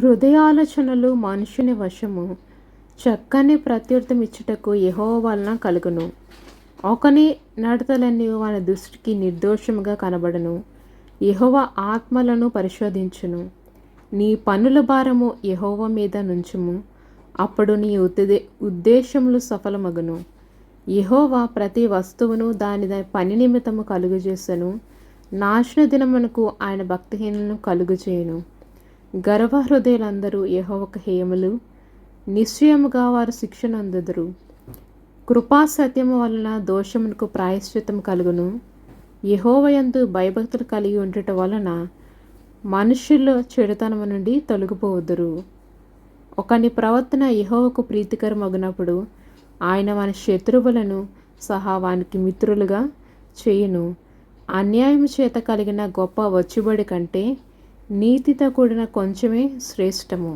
హృదయాలోచనలు మనుషుని వశము, చక్కని ప్రత్యుత్తరమిచ్చుటకు యెహోవా వలన కలుగును. ఒకని నడతలన్నీ వాని దృష్టికి నిర్దోషముగా కనబడును. యెహోవా ఆత్మలను పరిశోధించును. నీ పనుల భారము యెహోవా మీద నుంచుము, అప్పుడు నీ ఉద్దేశములు సఫలమగును. యెహోవా ప్రతి వస్తువును దాని పని నిమిత్తము కలుగజేసెను. నాశన దినమునకు ఆయన భక్తిహీనులను కలుగజేయును. గర్వహృదయులందరూ యెహోవాకు హేయములు, నిశ్చయముగా వారు శిక్షనందుదురు. కృపాసత్యము వలన దోషమునకు ప్రాయశ్చిత్తము కలుగును. యెహోవాయందు భయభక్తులు కలిగి ఉండుట వలన మనుష్యులు చెడుతనము నుండి తొలగిపోవుదురు. ఒకని ప్రవర్తన యెహోవాకు ప్రీతికరమగునప్పుడు ఆయన వాని శత్రువులను సహా వానికి మిత్రులుగా చేయును. అన్యాయము చేత కలిగిన గొప్ప వచ్చుబడి కంటే నీతితో కూడిన కొంచెమే శ్రేష్టము.